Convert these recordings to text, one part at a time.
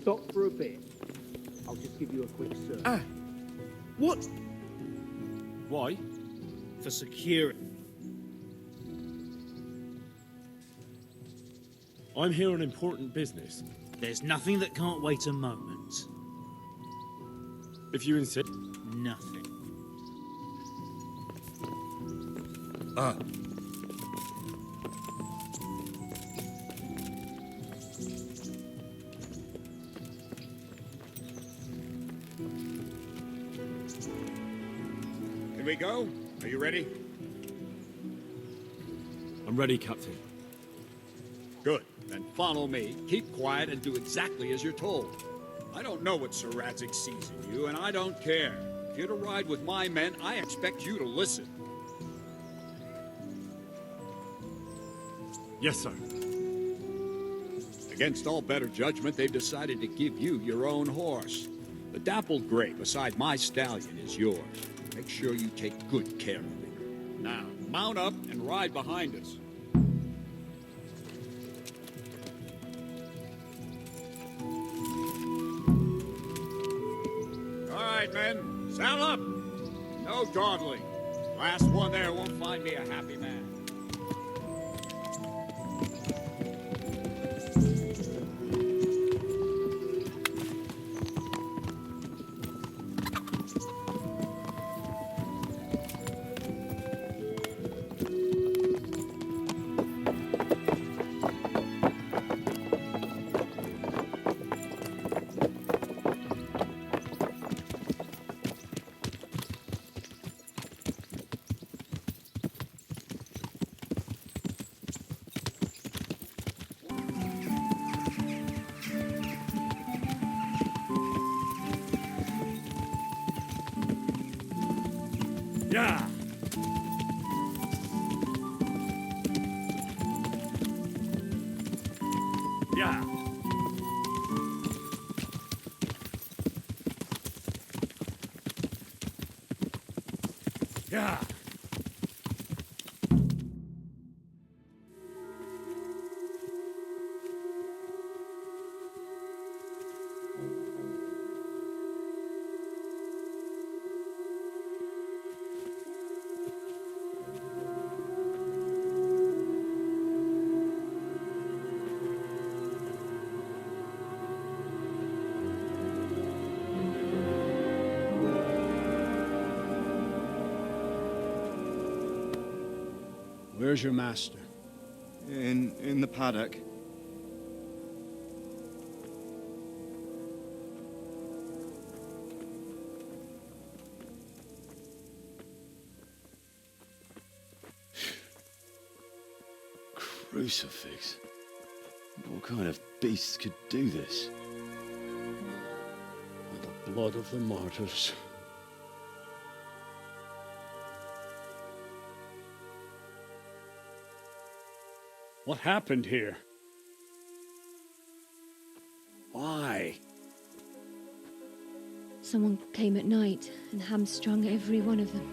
stop for a bit? I'll just give you a quick search. What? Why? For security. I'm here on important business. There's nothing that can't wait a moment. If you insist. Nothing. Can we go? Are you ready? I'm ready, Captain. Good. Then follow me, keep quiet, and do exactly as you're told. I don't know what Sir Radzig sees in you, and I don't care. If you're to ride with my men, I expect you to listen. Yes, sir. Against all better judgment, they've decided to give you your own horse. The dappled gray beside my stallion is yours. Make sure you take good care of it. Now, mount up and ride behind us. All right, men, saddle up. No dawdling. Last one there won't find me a happy man. Yeah. Yeah. Yeah. Where's your master? In the paddock. Crucifix? What kind of beast could do this? The blood of the martyrs. What happened here? Why? Someone came at night and hamstrung every one of them.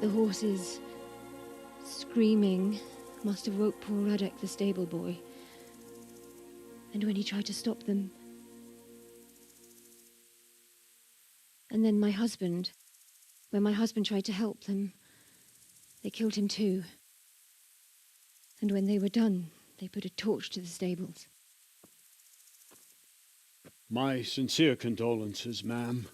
The horses, screaming, must have woke poor Radek, the stable boy. And when he tried to stop them... And then my husband, when my husband tried to help them, they killed him too. And when they were done, they put a torch to the stables. My sincere condolences, ma'am.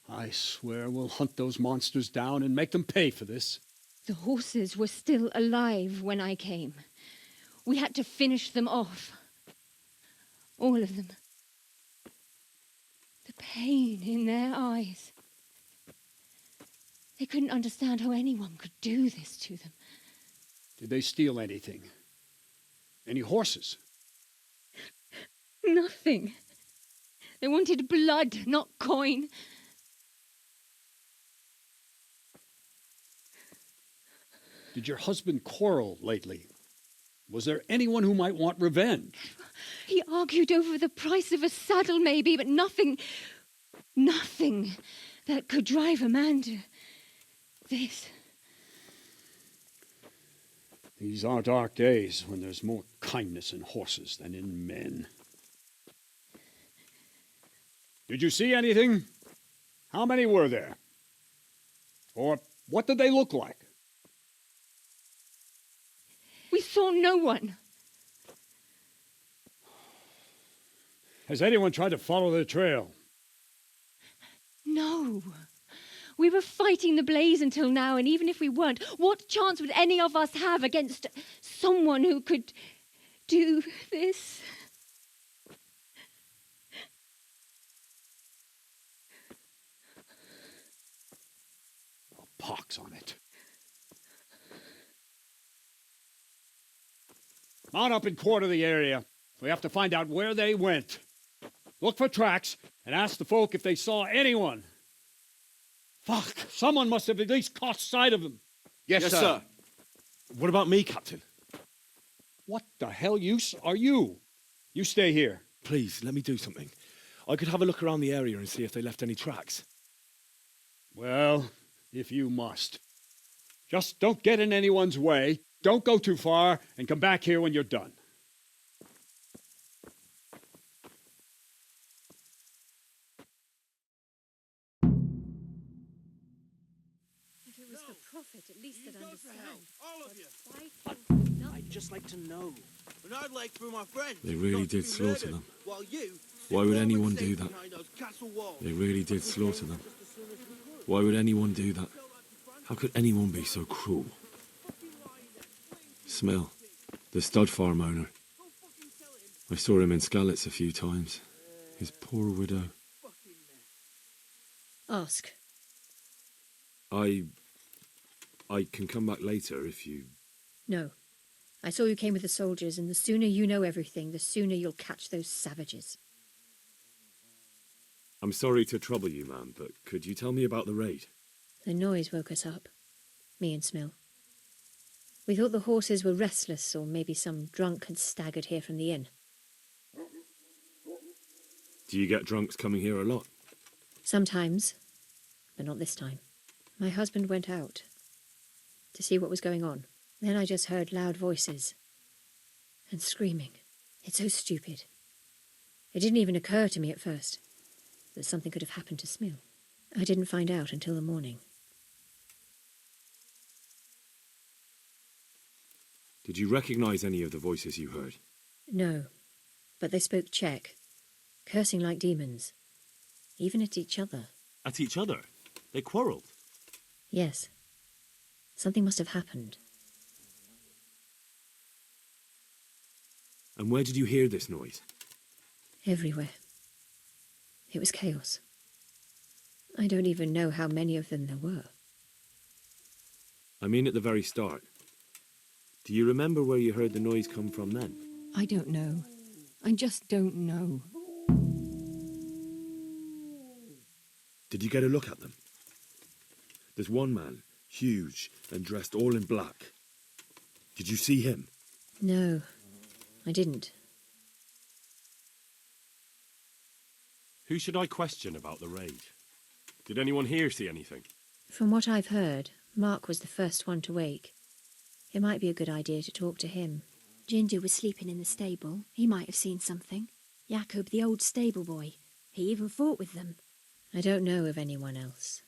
I swear we'll hunt those monsters down and make them pay for this. The horses were still alive when I came. We had to finish them off. All of them. The pain in their eyes. They couldn't understand how anyone could do this to them. Did they steal anything? Any horses? Nothing. They wanted blood, not coin. Did your husband quarrel lately? Was there anyone who might want revenge? He argued over the price of a saddle, maybe, but nothing that could drive a man to this. These are dark days when there's more kindness in horses than in men. Did you see anything? How many were there? Or what did they look like? We saw no one. Has anyone tried to follow the trail? No. We were fighting the blaze until now, and even if we weren't, what chance would any of us have against someone who could do this? Pox on it. Mount up and quarter the area. We have to find out where they went. Look for tracks and ask the folk if they saw anyone. Fuck, someone must have at least caught sight of them. Yes, sir. What about me, Captain? What the hell use are you? You stay here. Please, let me do something. I could have a look around the area and see if they left any tracks. Well, if you must. Just don't get in anyone's way, don't go too far, and come back here when you're done. If it was for profit, at least they'd understand. All of you. I'd just like to know. And I'd like for my friends. They really not to did be slaughter murdered, them. While you Why would sit anyone safe do that? behind those castle walls. They really did slaughter them. Why would anyone do that? How could anyone be so cruel? Smell, the stud farm owner. I saw him in Skalitz a few times. His poor widow. Ask. I can come back later if you... No. I saw you came with the soldiers, and the sooner you know everything, the sooner you'll catch those savages. I'm sorry to trouble you, ma'am, but could you tell me about the raid? The noise woke us up. Me and Smill. We thought the horses were restless, or maybe some drunk had staggered here from the inn. Do you get drunks coming here a lot? Sometimes, but not this time. My husband went out to see what was going on. Then I just heard loud voices and screaming. It's so stupid. It didn't even occur to me at first that something could have happened to Smill. I didn't find out until the morning. Did you recognize any of the voices you heard? No, but they spoke Czech, cursing like demons, even at each other. At each other? They quarreled? Yes. Something must have happened. And where did you hear this noise? Everywhere. It was chaos. I don't even know how many of them there were. I mean at the very start. Do you remember where you heard the noise come from then? I don't know. I just don't know. Did you get a look at them? There's one man, huge and dressed all in black. Did you see him? No, I didn't. Who should I question about the raid? Did anyone here see anything? From what I've heard, Mark was the first one to wake. It might be a good idea to talk to him. Ginger was sleeping in the stable. He might have seen something. Jacob, the old stable boy. He even fought with them. I don't know of anyone else.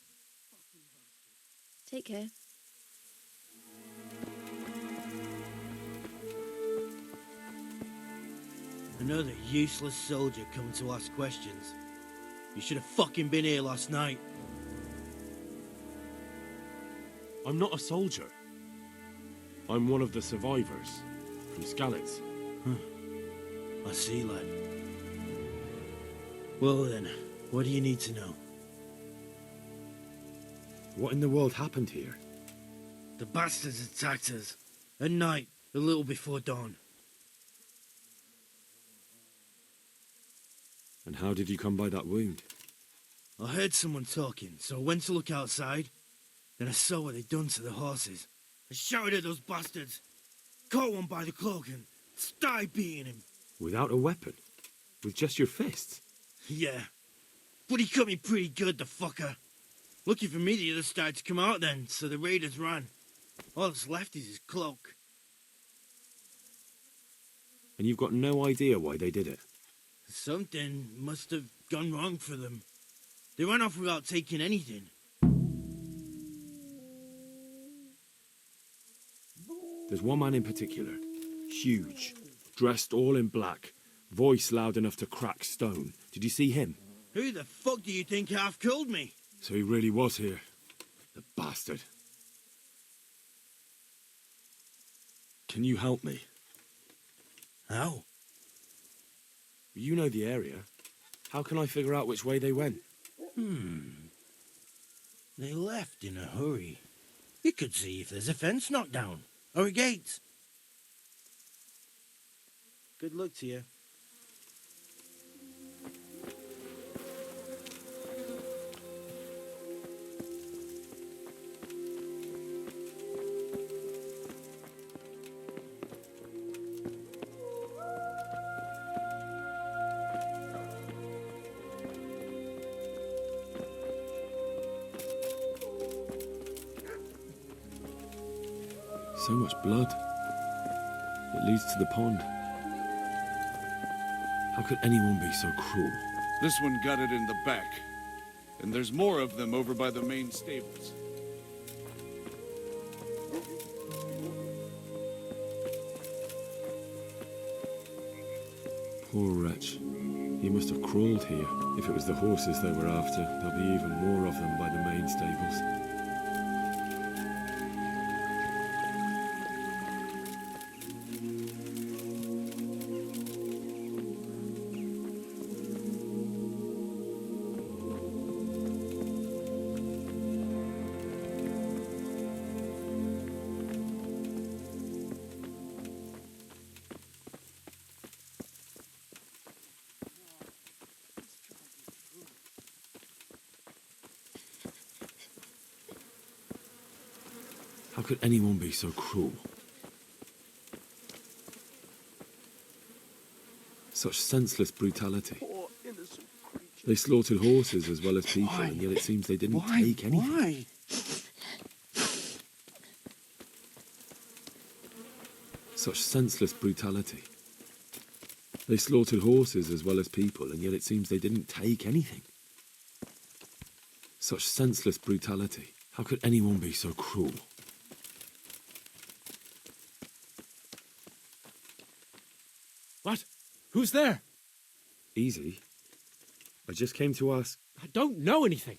Take care. Another useless soldier coming to ask questions. You should have fucking been here last night. I'm not a soldier. I'm one of the survivors from Skalitz. I see, lad. Well then, what do you need to know? What in the world happened here? The bastards attacked us. At night, a little before dawn. And how did you come by that wound? I heard someone talking, so I went to look outside. Then I saw what they'd done to the horses. I shouted at those bastards, caught one by the cloak and started beating him. Without a weapon? With just your fists? Yeah, but he cut me pretty good, the fucker. Lucky for me, the others started to come out then, so the raiders ran. All that's left is his cloak. And you've got no idea why they did it? Something must have gone wrong for them. They ran off without taking anything. There's one man in particular. Huge. Dressed all in black. Voice loud enough to crack stone. Did you see him? Who the fuck do you think half killed me? So he really was here. The bastard. Can you help me? How? You know the area. How can I figure out which way they went? They left in a hurry. You could see if there's a fence knocked down. Or a gate. Good luck to you. So much blood. It leads to the pond. How could anyone be so cruel? This one got it in the back. And there's more of them over by the main stables. Poor wretch. He must have crawled here. If it was the horses they were after, there'll be even more of them by the main stables. How could anyone be so cruel? Such senseless brutality. They slaughtered horses as well as people, and yet it seems they didn't take anything. Why? Such senseless brutality. They slaughtered horses as well as people, and yet it seems they didn't take anything. Such senseless brutality. How could anyone be so cruel? What? Who's there? Easy. I just came to ask... I don't know anything.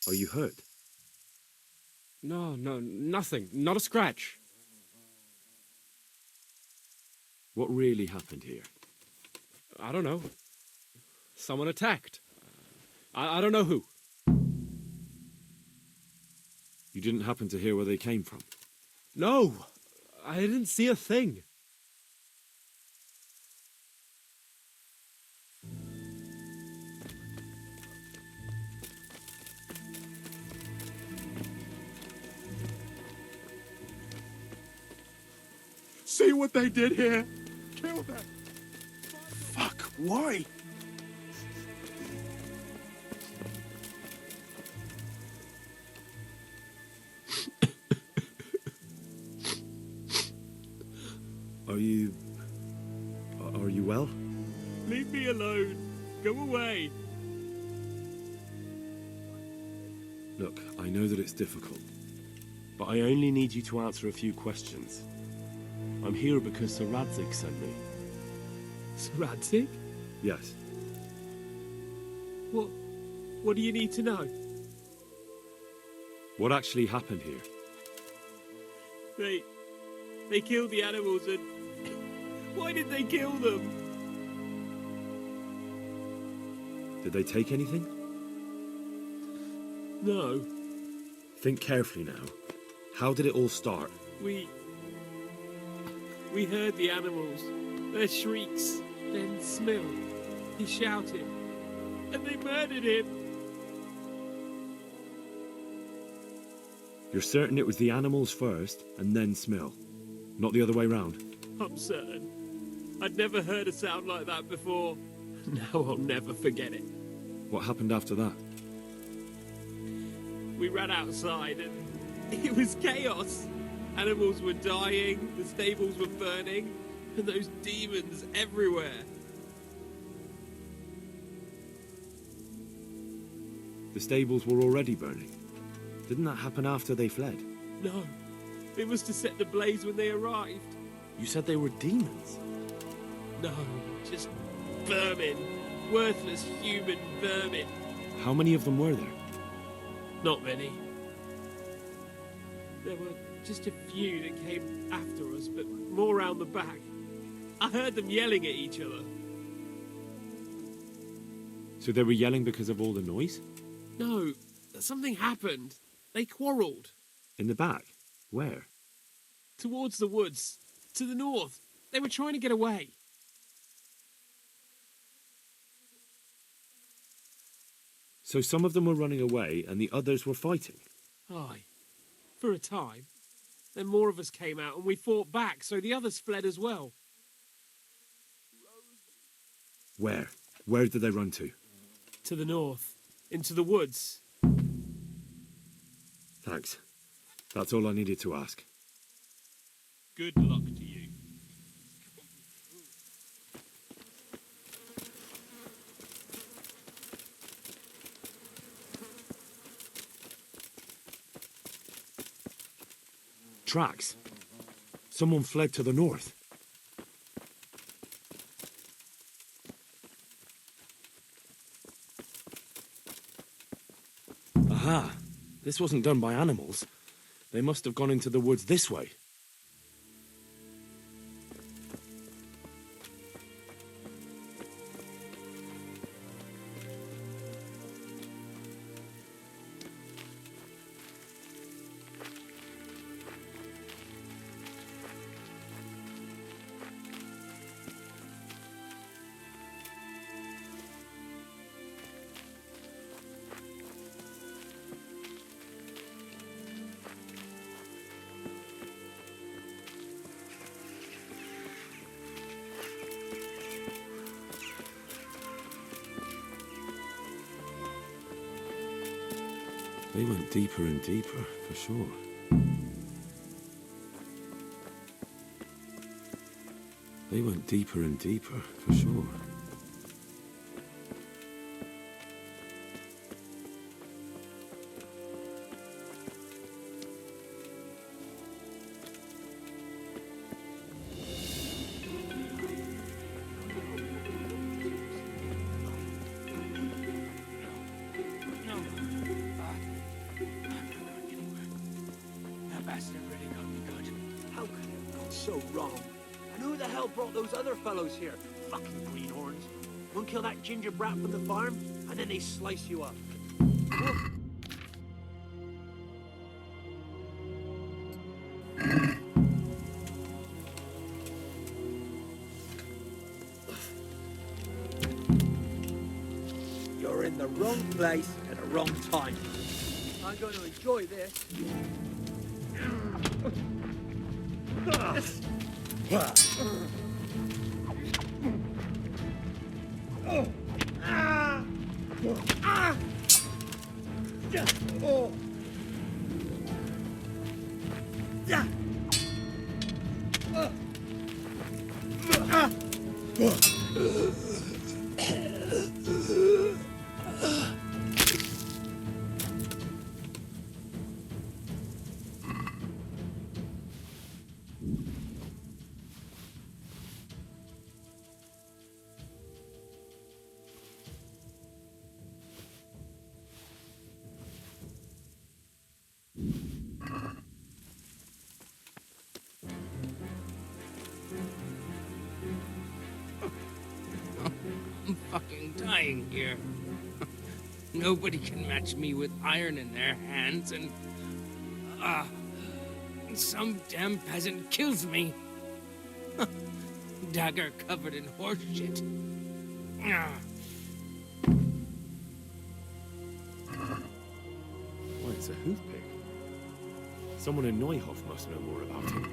Are you hurt? No, nothing. Not a scratch. What really happened here? I don't know. Someone attacked. I don't know who. You didn't happen to hear where they came from? No, I didn't see a thing. See what they did here? Kill them. Fuck, why? Are you well? Leave me alone. Go away. Look, I know that it's difficult. But I only need you to answer a few questions. I'm here because Sir Radzig sent me. Sir Radzig? Yes. What do you need to know? What actually happened here? They killed the animals and... Why did they kill them? Did they take anything? No. Think carefully now. How did it all start? We heard the animals, their shrieks, then Smil. He shouted, and they murdered him. You're certain it was the animals first, and then Smil? Not the other way round? I'm certain. I'd never heard a sound like that before. Now I'll never forget it. What happened after that? We ran outside and it was chaos. Animals were dying, the stables were burning, and those demons everywhere. The stables were already burning. Didn't that happen after they fled? No, it was to set the blaze when they arrived. You said they were demons? No, just vermin. Worthless human vermin. How many of them were there? Not many. There were just a few that came after us, but more round the back. I heard them yelling at each other. So they were yelling because of all the noise? No, something happened. They quarrelled. In the back? Where? Towards the woods. To the north. They were trying to get away. So some of them were running away and the others were fighting? Aye. For a time. Then more of us came out and we fought back, so the others fled as well. Where? Where did they run to? To the north. Into the woods. Thanks. That's all I needed to ask. Good luck to you. Tracks. Someone fled to the north. Aha! This wasn't done by animals. They must have gone into the woods this way. They went deeper and deeper, for sure. They went deeper and deeper, for sure. So wrong. And who the hell brought those other fellows here? Fucking greenhorns. One kill that ginger brat from the farm, and then they slice you up. You're in the wrong place at the wrong time. I'm going to enjoy this. I'm fucking dying here. Nobody can match me with iron in their hands, and some damn peasant kills me. Dagger covered in horse shit. Why, it's a hoof pick. Someone in Neuhof must know more about him.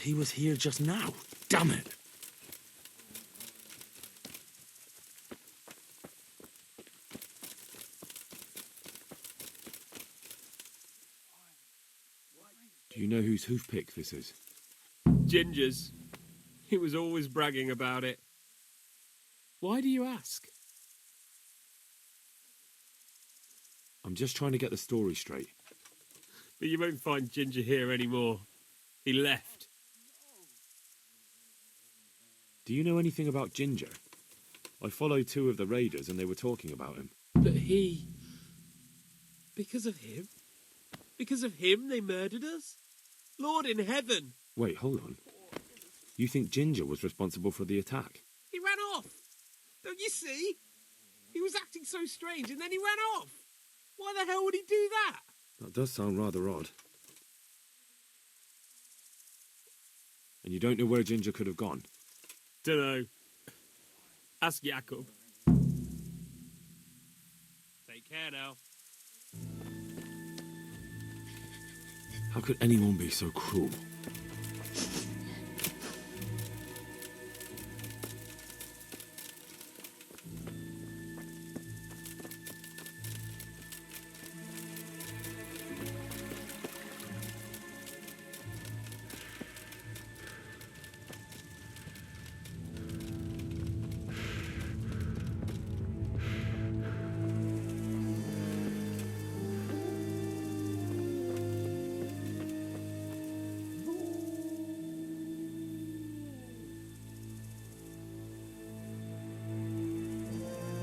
He was here just now. Damn it. Do you know whose hoofpick this is? Ginger's. He was always bragging about it. Why do you ask? I'm just trying to get the story straight. But you won't find Ginger here anymore. He left. Do you know anything about Ginger? I followed 2 of the raiders and they were talking about him. But he... Because of him? Because of him they murdered us? Lord in heaven! Wait, hold on. You think Ginger was responsible for the attack? He ran off! Don't you see? He was acting so strange and then he ran off! Why the hell would he do that? That does sound rather odd. And you don't know where Ginger could have gone? Dunno. Ask Jakob. Take care now. How could anyone be so cruel?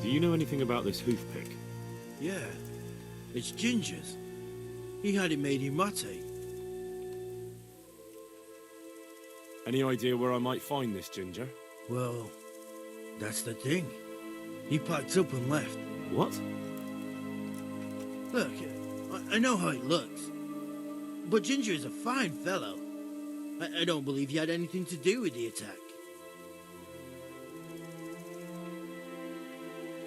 Do you know anything about this hoofpick? Yeah, it's Ginger's. He had it made in Mate. Any idea where I might find this Ginger? Well, that's the thing. He packed up and left. What? Look, I know how he looks. But Ginger is a fine fellow. I don't believe he had anything to do with the attack.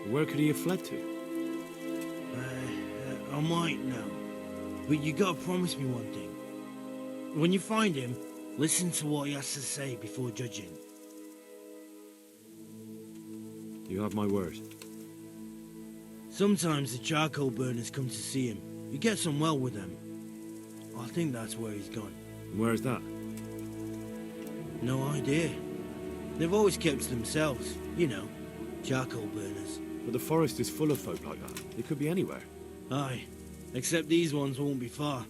Where could he have fled to? I might know. But you gotta promise me one thing. When you find him, listen to what he has to say before judging. You have my word. Sometimes the charcoal burners come to see him. He gets on well with them. I think that's where he's gone. Where's that? No idea. They've always kept to themselves, you know, charcoal burners. But the forest is full of folk like that. They could be anywhere. Aye, except these ones won't be far.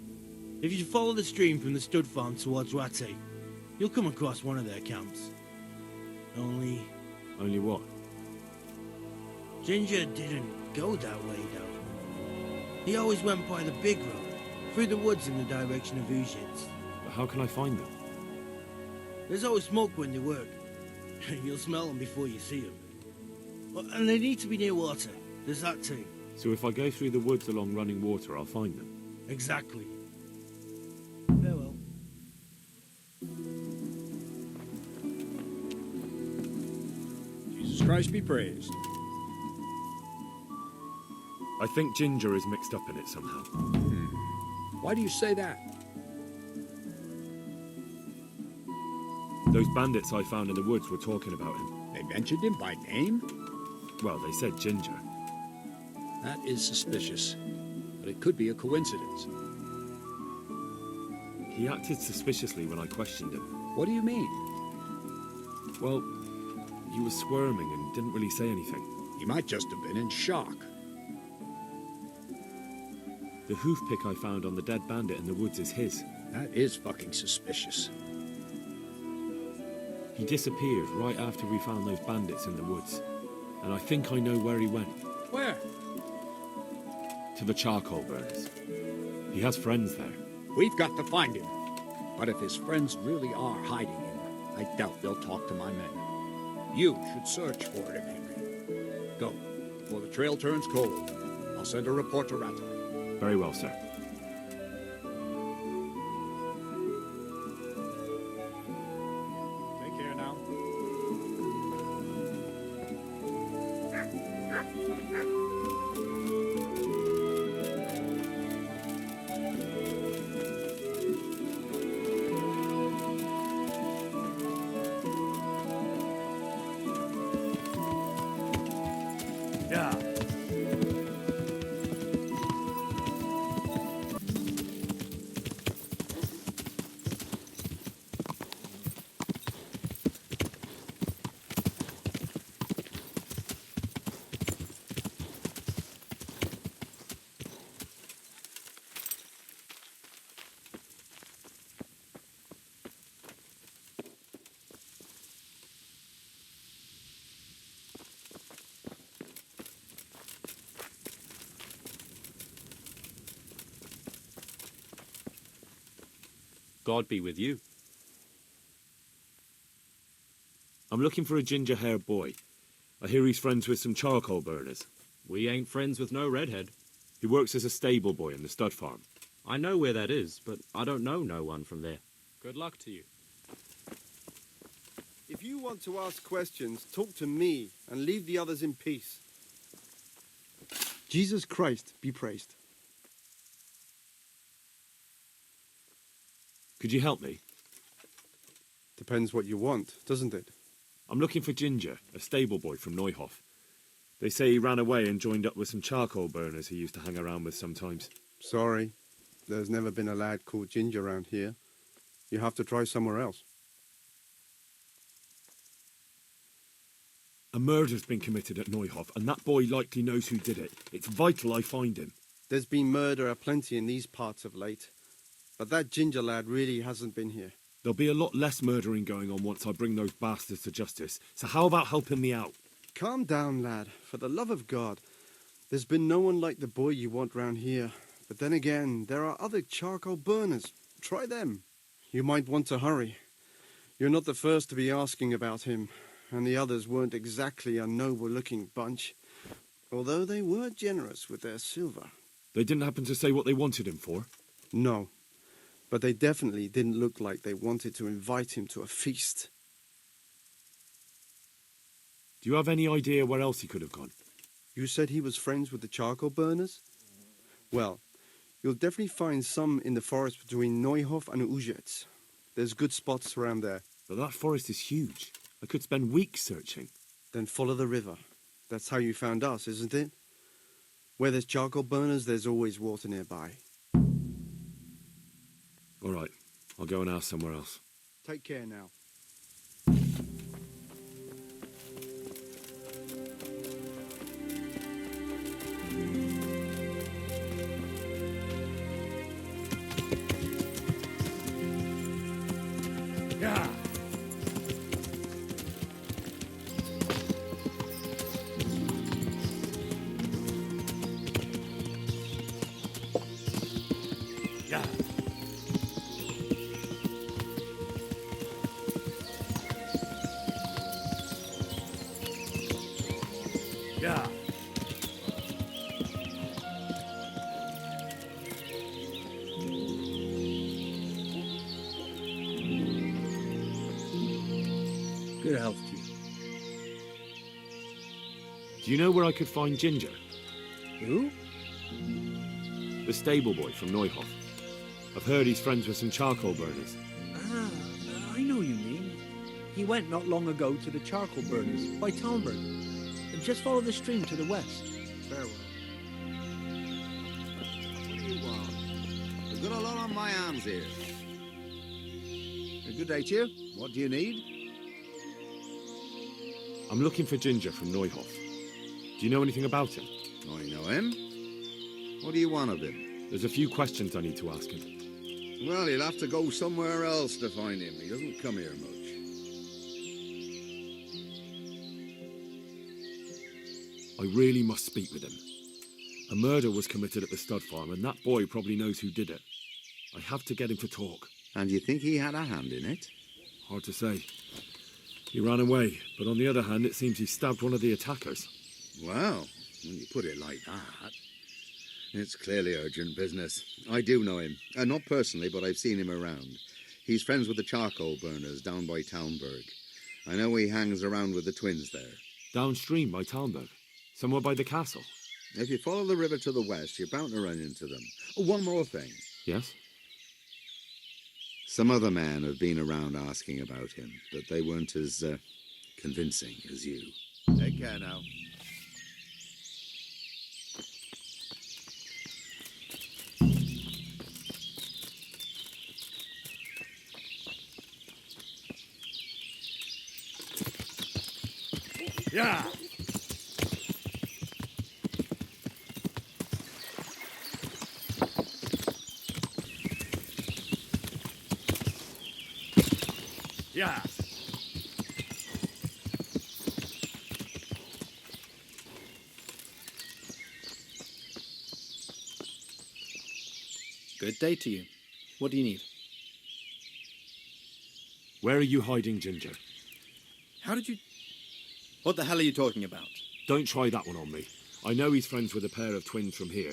If you follow the stream from the stud farm towards Rate, you'll come across one of their camps. Only what? Ginger didn't go that way, though. He always went by the big road, through the woods in the direction of Ujits. But how can I find them? There's always smoke when they work. You'll smell them before you see them. And they need to be near water. There's that too. So if I go through the woods along running water, I'll find them? Exactly. Farewell. Jesus Christ be praised. I think Ginger is mixed up in it somehow. Why do you say that? Those bandits I found in the woods were talking about him. They mentioned him by name? Well, they said Ginger. That is suspicious, but it could be a coincidence. He acted suspiciously when I questioned him. What do you mean? Well, he was squirming and didn't really say anything. He might just have been in shock. The hoofpick I found on the dead bandit in the woods is his. That is fucking suspicious. He disappeared right after we found those bandits in the woods. And I think I know where he went. Where? To the charcoal burners. He has friends there. We've got to find him. But if his friends really are hiding him, I doubt they'll talk to my men. You should search for him, Henry. Go, before the trail turns cold. I'll send a report to Rata. Very well, sir. Take care now. God be with you. I'm looking for a ginger-haired boy. I hear he's friends with some charcoal burners. We ain't friends with no redhead. He works as a stable boy in the stud farm. I know where that is, but I don't know no one from there. Good luck to you. If you want to ask questions, talk to me and leave the others in peace. Jesus Christ be praised. Could you help me? Depends what you want, doesn't it? I'm looking for Ginger, a stable boy from Neuhof. They say he ran away and joined up with some charcoal burners he used to hang around with sometimes. Sorry, there's never been a lad called Ginger around here. You have to try somewhere else. A murder's been committed at Neuhof, and that boy likely knows who did it. It's vital I find him. There's been murder aplenty in these parts of late, but that Ginger lad really hasn't been here. There'll be a lot less murdering going on once I bring those bastards to justice, so how about helping me out? Calm down, lad, for the love of God. There's been no one like the boy you want round here, but then again, there are other charcoal burners. Try them. You might want to hurry. You're not the first to be asking about him, and the others weren't exactly a noble-looking bunch, although they were generous with their silver. They didn't happen to say what they wanted him for? No, but they definitely didn't look like they wanted to invite him to a feast. Do you have any idea where else he could have gone? You said he was friends with the charcoal burners? Well, you'll definitely find some in the forest between Neuhof and Ujetz. There's good spots around there. But that forest is huge. I could spend weeks searching. Then follow the river. That's how you found us, isn't it? Where there's charcoal burners, there's always water nearby. All right, I'll go and ask somewhere else. Take care now. Yeah. Yeah. Yeah. Good health to you. Do you know where I could find Ginger? Who? The stable boy from Neuhof. I've heard he's friends with some charcoal burners. Ah, I know you mean. He went not long ago to the charcoal burners by Talmberg. Just follow the stream to the west. Farewell. What do you want? I've got a lot on my hands here. A good day to you. What do you need? I'm looking for Ginger from Neuhof. Do you know anything about him? I know him. What do you want of him? There's a few questions I need to ask him. Well, you'll have to go somewhere else to find him. He doesn't come here much. I really must speak with him. A murder was committed at the stud farm, and that boy probably knows who did it. I have to get him to talk. And you think he had a hand in it? Hard to say. He ran away, but on the other hand, it seems he stabbed one of the attackers. Well, when you put it like that, it's clearly urgent business. I do know him. Not personally, but I've seen him around. He's friends with the charcoal burners down by Talmberg. I know he hangs around with the twins there. Downstream by Talmberg? Somewhere by the castle? If you follow the river to the west, you're bound to run into them. Oh, one more thing. Yes? Some other men have been around asking about him, but they weren't as convincing as you. Take care now. Yeah. Yeah. Good day to you. What do you need? Where are you hiding Ginger? How did you... What the hell are you talking about? Don't try that one on me. I know he's friends with a pair of twins from here.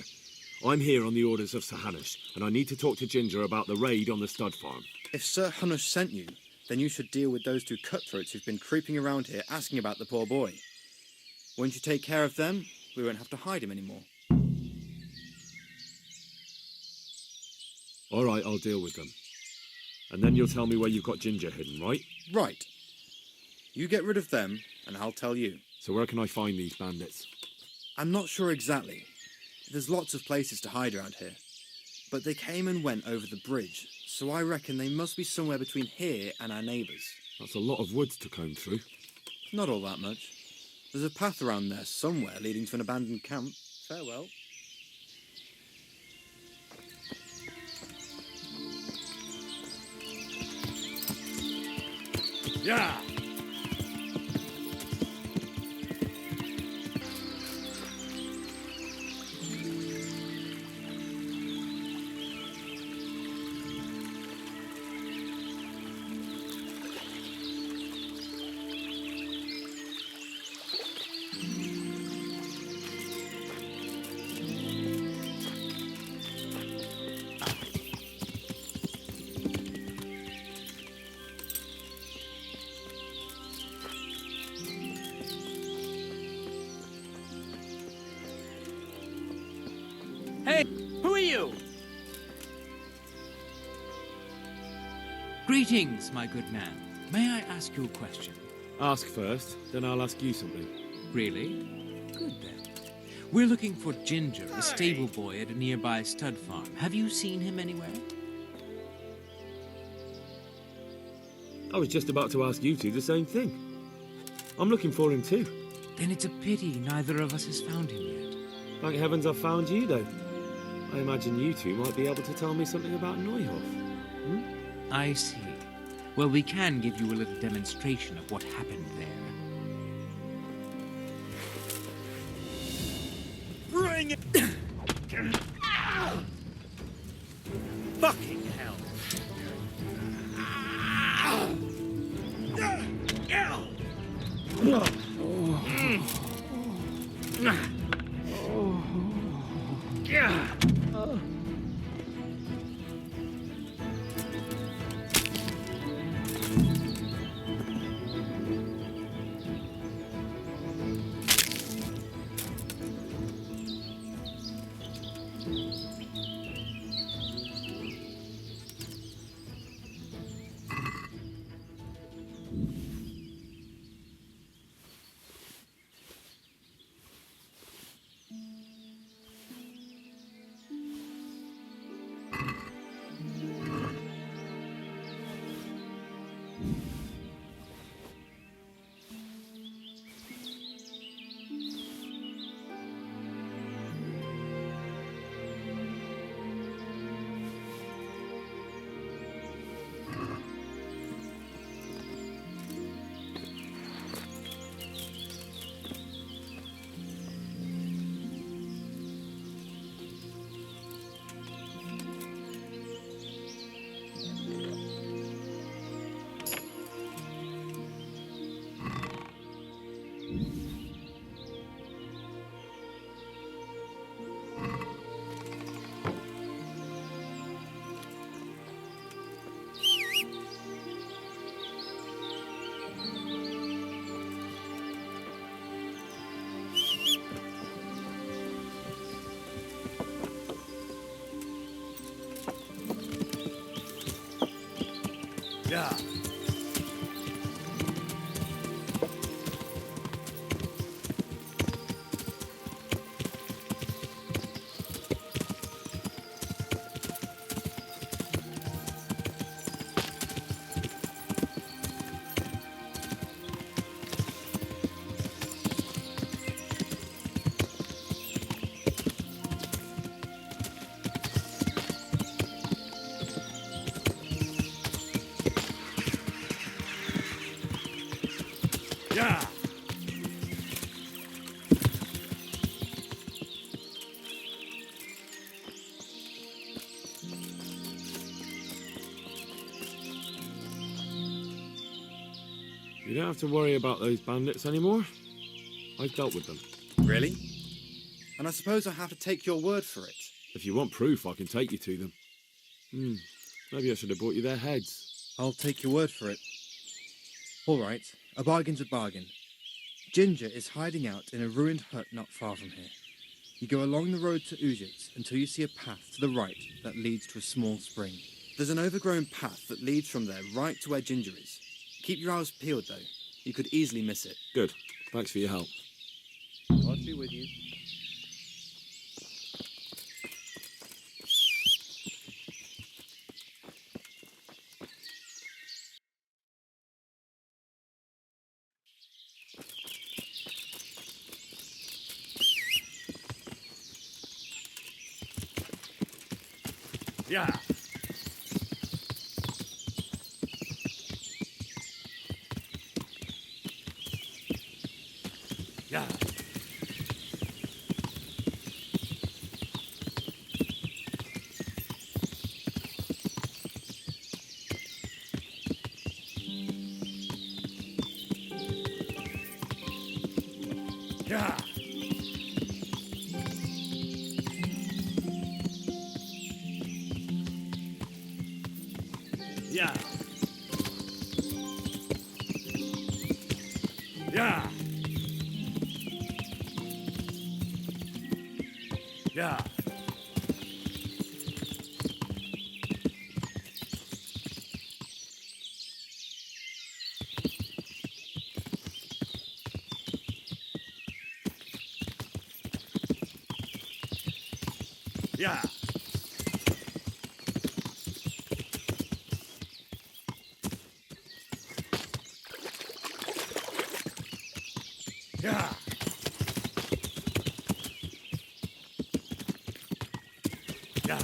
I'm here on the orders of Sir Hanush, and I need to talk to Ginger about the raid on the stud farm. If Sir Hanush sent you, then you should deal with those two cutthroats who've been creeping around here asking about the poor boy. Once you take care of them, we won't have to hide him anymore. All right, I'll deal with them. And then you'll tell me where you've got Ginger hidden, right? Right. You get rid of them, and I'll tell you. So where can I find these bandits? I'm not sure exactly. There's lots of places to hide around here. But they came and went over the bridge, so I reckon they must be somewhere between here and our neighbours. That's a lot of woods to comb through. Not all that much. There's a path around there somewhere leading to an abandoned camp. Farewell. Yeah! Hey, who are you? Greetings, my good man. May I ask you a question? Ask first, then I'll ask you something. Really? Good then. We're looking for Ginger, a stable boy at a nearby stud farm. Have you seen him anywhere? I was just about to ask you two the same thing. I'm looking for him too. Then it's a pity neither of us has found him yet. Thank heavens I've found you, though. I imagine you two might be able to tell me something about Neuhoff. Hmm? I see. Well, we can give you a little demonstration of what happened there. Bring it! Fucking hell! Yeah. Yeah. You don't have to worry about those bandits anymore. I've dealt with them. Really? And I suppose I have to take your word for it. If you want proof, I can take you to them. Maybe I should have brought you their heads. I'll take your word for it. All right, a bargain's a bargain. Ginger is hiding out in a ruined hut not far from here. You go along the road to Ujits until you see a path to the right that leads to a small spring. There's an overgrown path that leads from there right to where Ginger is. Keep your eyes peeled, though. You could easily miss it. Good. Thanks for your help. God be with you. Yeah. Yeah. Yeah. Yeah. Yeah. Yeah. Yeah. Yeah. Yeah.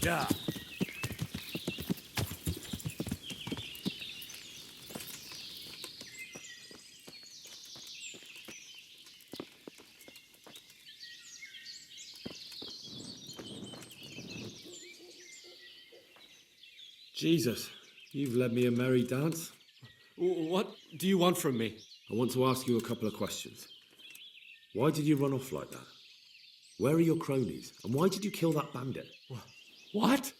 Yeah. Jesus, you've led me a merry dance. What do you want from me? I want to ask you a couple of questions. Why did you run off like that? Where are your cronies? And why did you kill that bandit? What?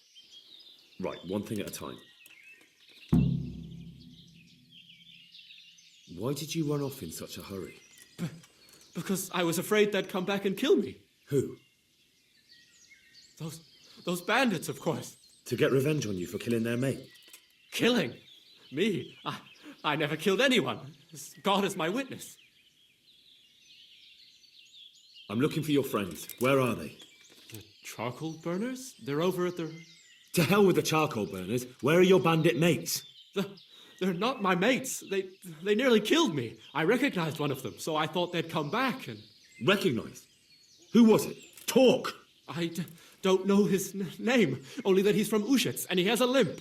Right, one thing at a time. Why did you run off in such a hurry? Because I was afraid they'd come back and kill me. Who? Those bandits, of course. To get revenge on you for killing their mate? Killing? Me? I never killed anyone. God is my witness. I'm looking for your friends. Where are they? The charcoal burners? They're over at the... To hell with the charcoal burners. Where are your bandit mates? They're not my mates. They nearly killed me. I recognized one of them, so I thought they'd come back and... Recognized? Who was it? Talk! I don't know his name, only that he's from Ujits and he has a limp.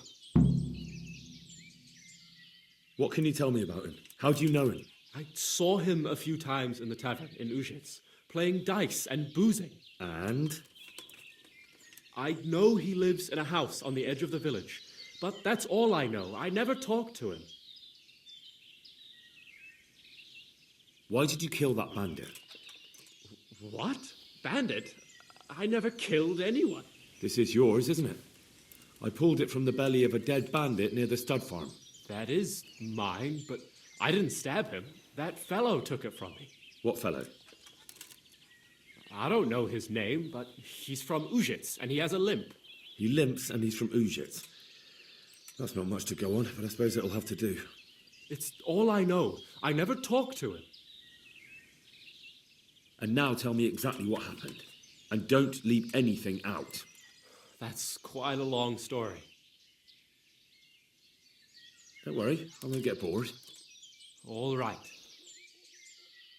What can you tell me about him? How do you know him? I saw him a few times in the tavern in Ujits, playing dice and boozing. And? I know he lives in a house on the edge of the village, but that's all I know. I never talked to him. Why did you kill that bandit? What? Bandit? I never killed anyone. This is yours, isn't it? I pulled it from the belly of a dead bandit near the stud farm. That is mine, but I didn't stab him. That fellow took it from me. What fellow? I don't know his name, but he's from Ujits, and he has a limp. He limps and he's from Ujits. That's not much to go on, but I suppose it'll have to do. It's all I know. I never talked to him. And now tell me exactly what happened. And don't leave anything out. That's quite a long story. Don't worry, I won't get bored. All right.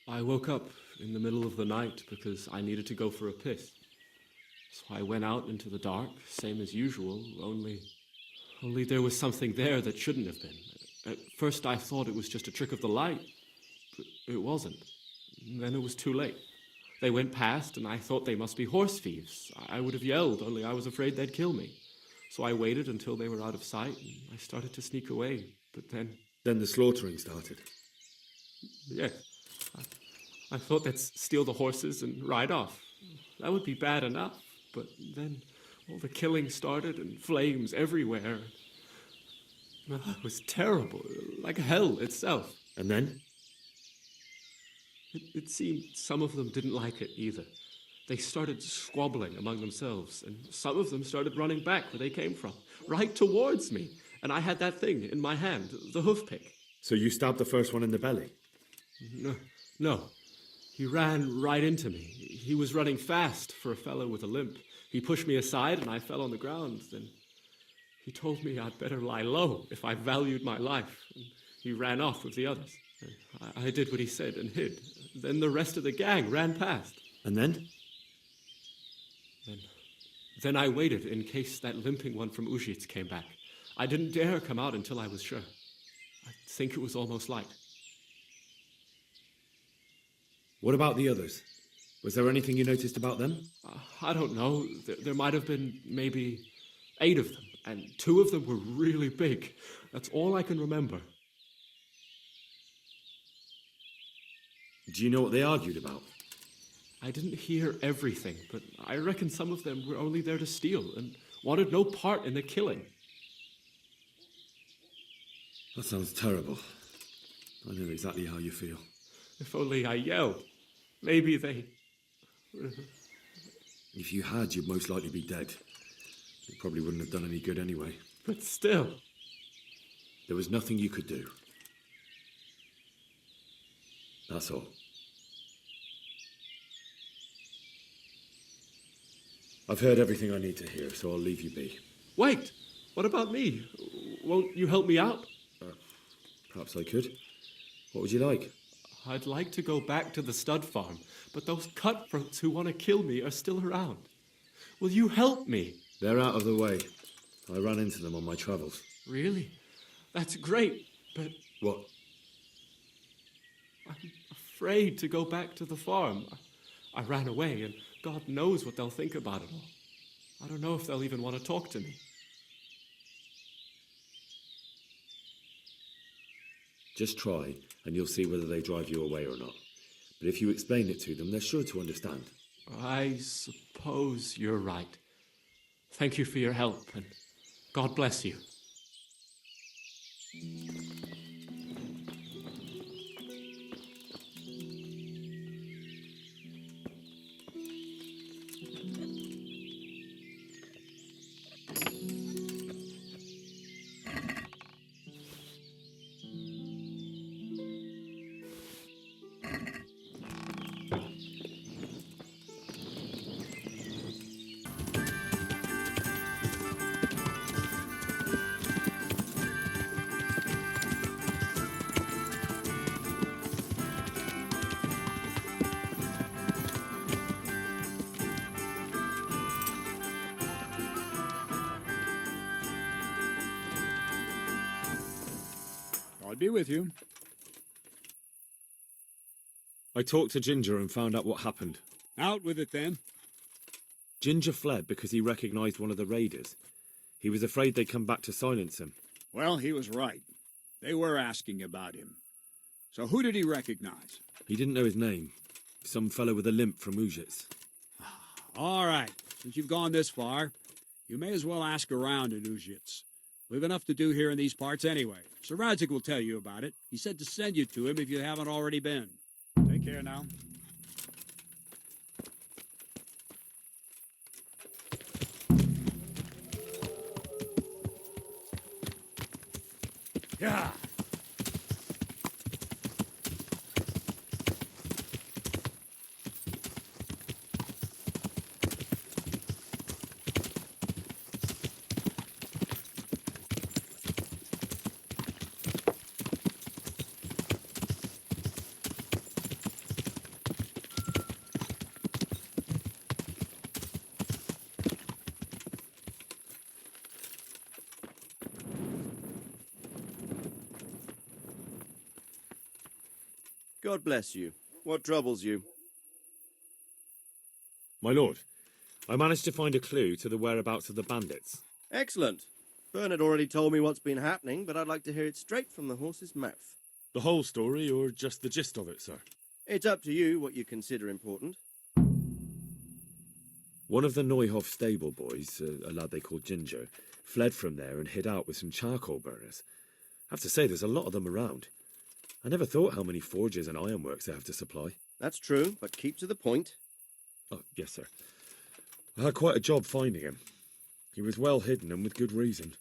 I woke up in the middle of the night because I needed to go for a piss. So I went out into the dark, same as usual, only there was something there that shouldn't have been. At first I thought it was just a trick of the light, but it wasn't. Then it was too late. They went past, and I thought they must be horse thieves. I would have yelled, only I was afraid they'd kill me. So I waited until they were out of sight, and I started to sneak away. But then... Then the slaughtering started. Yes. I thought they'd steal the horses and ride off. That would be bad enough. But then all the killing started and flames everywhere. It was terrible, like hell itself. And then? It seemed some of them didn't like it either. They started squabbling among themselves, and some of them started running back where they came from, right towards me. And I had that thing in my hand, the hoof pick. So you stabbed the first one in the belly? No. He ran right into me. He was running fast for a fellow with a limp. He pushed me aside and I fell on the ground. Then he told me I'd better lie low if I valued my life. And he ran off with the others. I did what he said and hid. Then the rest of the gang ran past. And then? Then I waited in case that limping one from Ujits came back. I didn't dare come out until I was sure. I think it was almost light. What about the others? Was there anything you noticed about them? I don't know. There might have been maybe 8 of them, and 2 of them were really big. That's all I can remember. Do you know what they argued about? I didn't hear everything, but I reckon some of them were only there to steal and wanted no part in the killing. That sounds terrible. I know exactly how you feel. If only I yelled. Maybe they... If you had, you'd most likely be dead. It probably wouldn't have done any good anyway. But still... There was nothing you could do. That's all. I've heard everything I need to hear, so I'll leave you be. Wait! What about me? Won't you help me out? Perhaps I could. What would you like? I'd like to go back to the stud farm, but those cutthroats who want to kill me are still around. Will you help me? They're out of the way. I ran into them on my travels. Really? That's great, but... What? I'm afraid to go back to the farm. I ran away, and God knows what they'll think about it all. I don't know if they'll even want to talk to me. Just try, and you'll see whether they drive you away or not. But if you explain it to them, they're sure to understand. I suppose you're right. Thank you for your help, and God bless you. God be with you. I talked to Ginger and found out what happened. Out with it, then. Ginger fled because he recognized one of the raiders. He was afraid they'd come back to silence him. Well, he was right. They were asking about him. So who did he recognize? He didn't know his name. Some fellow with a limp from Ujits. All right. Since you've gone this far, you may as well ask around in Ujits. We've enough to do here in these parts anyway. Sir Radzik will tell you about it. He said to send you to him if you haven't already been. Take care now. Yeah. God bless you. What troubles you? My lord, I managed to find a clue to the whereabouts of the bandits. Excellent. Bernard already told me what's been happening, but I'd like to hear it straight from the horse's mouth. The whole story, or just the gist of it, sir? It's up to you what you consider important. One of the Neuhoff stable boys, a lad they called Ginger, fled from there and hid out with some charcoal burners. I have to say, there's a lot of them around. I never thought how many forges and ironworks they have to supply. That's true, but keep to the point. Oh, yes, sir. I had quite a job finding him. He was well hidden and with good reason.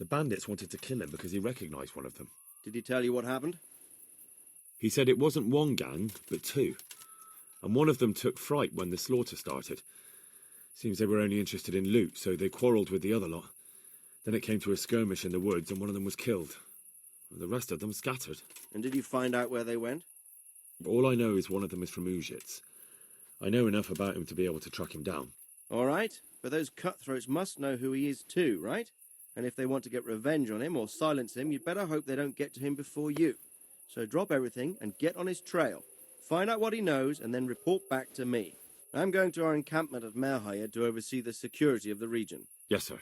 The bandits wanted to kill him because he recognised one of them. Did he tell you what happened? He said it wasn't one gang, but two. And one of them took fright when the slaughter started. Seems they were only interested in loot, so they quarrelled with the other lot. Then it came to a skirmish in the woods and one of them was killed. The rest of them scattered. And did you find out where they went? All I know is one of them is from Uzhitz. I know enough about him to be able to track him down. All right, but those cutthroats must know who he is too, right? And if they want to get revenge on him or silence him, you'd better hope they don't get to him before you. So drop everything and get on his trail. Find out what he knows and then report back to me. I'm going to our encampment at Merhayed to oversee the security of the region. Yes, sir.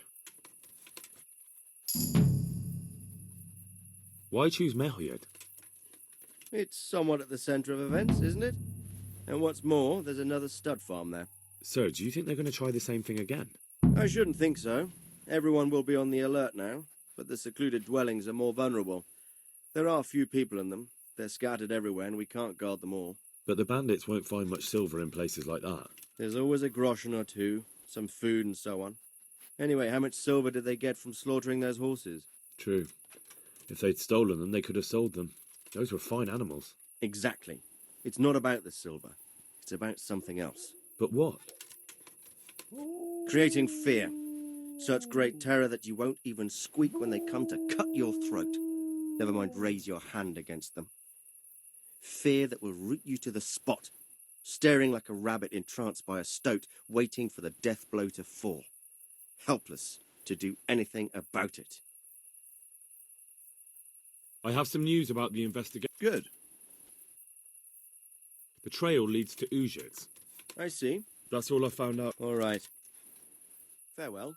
Why choose Merhayed? It's somewhat at the centre of events, isn't it? And what's more, there's another stud farm there. Sir, do you think they're going to try the same thing again? I shouldn't think so. Everyone will be on the alert now, but the secluded dwellings are more vulnerable. There are few people in them. They're scattered everywhere and we can't guard them all. But the bandits won't find much silver in places like that. There's always a groschen or two, some food and so on. Anyway, how much silver did they get from slaughtering those horses? True. If they'd stolen them, they could have sold them. Those were fine animals. Exactly. It's not about the silver. It's about something else. But what? Creating fear. Such great terror that you won't even squeak when they come to cut your throat. Never mind raise your hand against them. Fear that will root you to the spot, staring like a rabbit entranced by a stoat, waiting for the death blow to fall. Helpless to do anything about it. I have some news about the investigation. Good. The trail leads to Uzhitz. I see. That's all I found out. All right. Farewell.